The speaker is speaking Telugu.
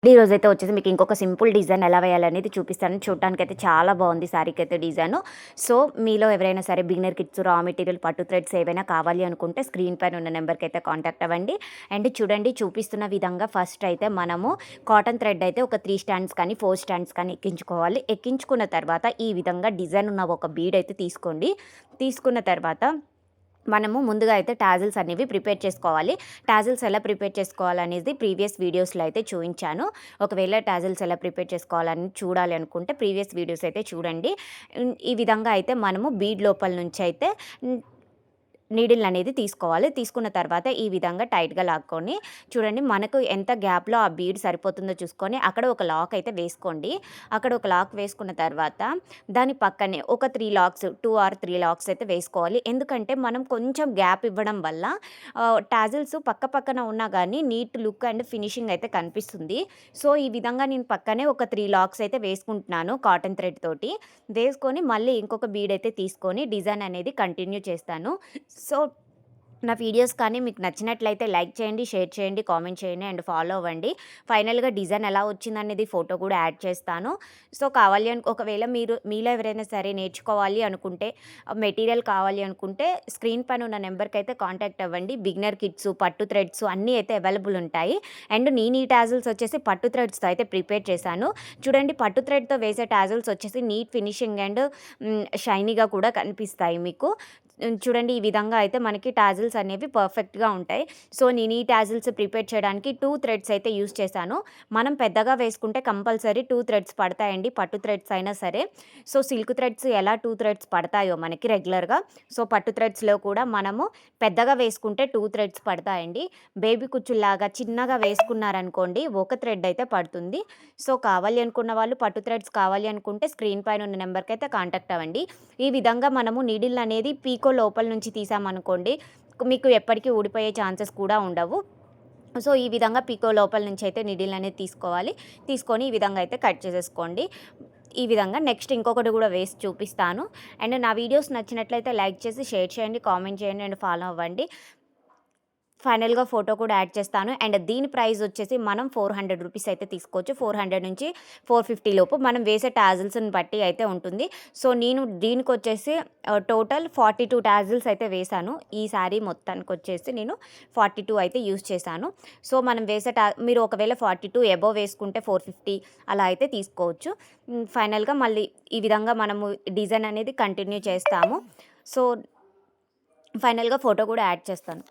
ఈరోజైతే వచ్చేసి మీకు ఇంకొక సింపుల్ డిజైన్ ఎలా వేయాలనేది చూపిస్తాను. చూడటానికైతే చాలా బాగుంది శారీకైతే డిజైను. సో, మీలో ఎవరైనా సరే బిగినర్ కిడ్స్ రా మెటీరియల్ పట్టు థ్రెడ్స్ ఏవైనా కావాలి అనుకుంటే స్క్రీన్ పైన ఉన్న నెంబర్కి అయితే కాంటాక్ట్ అవ్వండి. అండ్ చూడండి, చూపిస్తున్న విధంగా ఫస్ట్ అయితే మనము కాటన్ థ్రెడ్ అయితే ఒక 3 స్టాండ్స్ కానీ 4 స్టాండ్స్ కానీ ఎక్కించుకోవాలి. ఎక్కించుకున్న తర్వాత ఈ విధంగా డిజైన్ ఉన్న ఒక బీడ్ అయితే తీసుకోండి. తీసుకున్న తర్వాత మనము ముందుగా అయితే టాజిల్స్ అనేవి ప్రిపేర్ చేసుకోవాలి. టాజిల్స్ ఎలా ప్రిపేర్ చేసుకోవాలనేది ప్రీవియస్ వీడియోస్లో అయితే చూపించాను. ఒకవేళ టాజిల్స్ ఎలా ప్రిపేర్ చేసుకోవాలని చూడాలి అనుకుంటే ప్రీవియస్ వీడియోస్ అయితే చూడండి. ఈ విధంగా అయితే మనము బీడ్ లోపల నుంచి అయితే నీడిల్ అనేది తీసుకోవాలి. తీసుకున్న తర్వాత ఈ విధంగా టైట్‌గా లాక్కొని చూడండి, మనకు ఎంత గ్యాప్‌లో ఆ బీడ్ సరిపోతుందో చూసుకొని అక్కడ ఒక లాక్ అయితే వేసుకోండి. అక్కడ ఒక లాక్ వేసుకున్న తర్వాత దాని పక్కనే ఒక 3 లాక్స్ 2 ఆర్ 3 లాక్స్ అయితే వేసుకోవాలి. ఎందుకంటే మనం కొంచెం గ్యాప్ ఇవ్వడం వల్ల టాజిల్స్ పక్క పక్కన ఉన్నా గానీ నీట్ లుక్ అండ్ ఫినిషింగ్ అయితే కనిపిస్తుంది. సో, ఈ విధంగా నేను పక్కనే ఒక 3 లాక్స్ అయితే వేసుకుంటున్నాను కాటన్ థ్రెడ్ తోటి. వేసుకొని మళ్ళీ ఇంకొక బీడ్ అయితే తీసుకొని డిజైన్ అనేది కంటిన్యూ చేస్తాను. సో, నా వీడియోస్ కానీ మీకు నచ్చినట్లయితే లైక్ చేయండి, షేర్ చేయండి, కామెంట్ చేయండి అండ్ ఫాలో అవ్వండి. ఫైనల్‌గా డిజైన్ ఎలా వచ్చిందనేది ఫోటో కూడా యాడ్ చేస్తాను. సో, కావాలి ఒకవేళ మీలో ఎవరైనా సరే నేర్చుకోవాలి అనుకుంటే, మెటీరియల్ కావాలి అనుకుంటే స్క్రీన్ పైన ఉన్న నెంబర్కి అయితే కాంటాక్ట్ అవ్వండి. బిగినర్ కిట్స్, పట్టు థ్రెడ్స్ అన్నీ అయితే అవైలబుల్ ఉంటాయి. అండ్ నేను ఈ టాజిల్స్ వచ్చేసి పట్టు థ్రెడ్స్‌తో అయితే ప్రిపేర్ చేశాను. చూడండి, పట్టు థ్రెడ్‌తో వేసే టాజిల్స్ వచ్చేసి నీట్ ఫినిషింగ్ అండ్ షైనీగా కూడా కనిపిస్తాయి మీకు. చూడండి, ఈ విధంగా అయితే మనకి టాజిల్స్ అనేవి పర్ఫెక్ట్‌గా ఉంటాయి. సో, నేను ఈ టాజిల్స్ ప్రిపేర్ చేయడానికి 2 థ్రెడ్స్ అయితే యూజ్ చేశాను. మనం పెద్దగా వేసుకుంటే కంపల్సరీ 2 థ్రెడ్స్ పడతాయండి, పట్టు థ్రెడ్స్ అయినా సరే. సో, సిల్క్ థ్రెడ్స్ ఎలా 2 థ్రెడ్స్ పడతాయో మనకి రెగ్యులర్‌గా, సో, పట్టు థ్రెడ్స్‌లో కూడా మనము పెద్దగా వేసుకుంటే 2 థ్రెడ్స్ పడతాయండి. బేబీ కుచ్చుల్లాగా చిన్నగా వేసుకున్నారనుకోండి ఒక థ్రెడ్ అయితే పడుతుంది. సో, కావాలి అనుకున్న వాళ్ళు పట్టు థ్రెడ్స్ కావాలి అనుకుంటే స్క్రీన్ పైన ఉన్న నెంబర్కి అయితే కాంటాక్ట్ అవ్వండి. ఈ విధంగా మనము నీడిల్ అనేది పీకో లోపల నుంచి తీసామనుకోండి, మీకు ఎప్పటికీ ఊడిపోయే ఛాన్సెస్ కూడా ఉండవు. సో, ఈ విధంగా పీకో లోపల నుంచి అయితే నీడిల్ అనేది తీసుకోవాలి. తీసుకొని ఈ విధంగా అయితే కట్ చేసేసుకోండి. ఈ విధంగా నెక్స్ట్ ఇంకొకటి కూడా వేసి చూపిస్తాను. అండ్ నా వీడియోస్ నచ్చినట్లయితే లైక్ చేసి షేర్ చేయండి, కామెంట్ చేయండి అండ్ ఫాలో అవ్వండి. ఫైనల్‌గా ఫోటో కూడా యాడ్ చేస్తాను. అండ్ దీని ప్రైస్ వచ్చేసి మనం 400 రూపీస్ అయితే తీసుకోవచ్చు. 400 నుంచి 450 లోపు మనం వేసే టాజిల్స్‌ని బట్టి అయితే ఉంటుంది. సో, నేను దీనికొచ్చేసి టోటల్ 42 టాజిల్స్ అయితే వేశాను. ఈ శారీ మొత్తానికొచ్చేసి నేను 42 అయితే యూజ్ చేశాను. సో, మనం వేసే మీరు ఒకవేళ 42 అబోవ్ వేసుకుంటే 450 అలా అయితే తీసుకోవచ్చు. ఫైనల్‌గా మళ్ళీ ఈ విధంగా మనము డిజైన్ అనేది కంటిన్యూ చేస్తాము. సో, ఫైనల్‌గా ఫోటో కూడా యాడ్ చేస్తాను.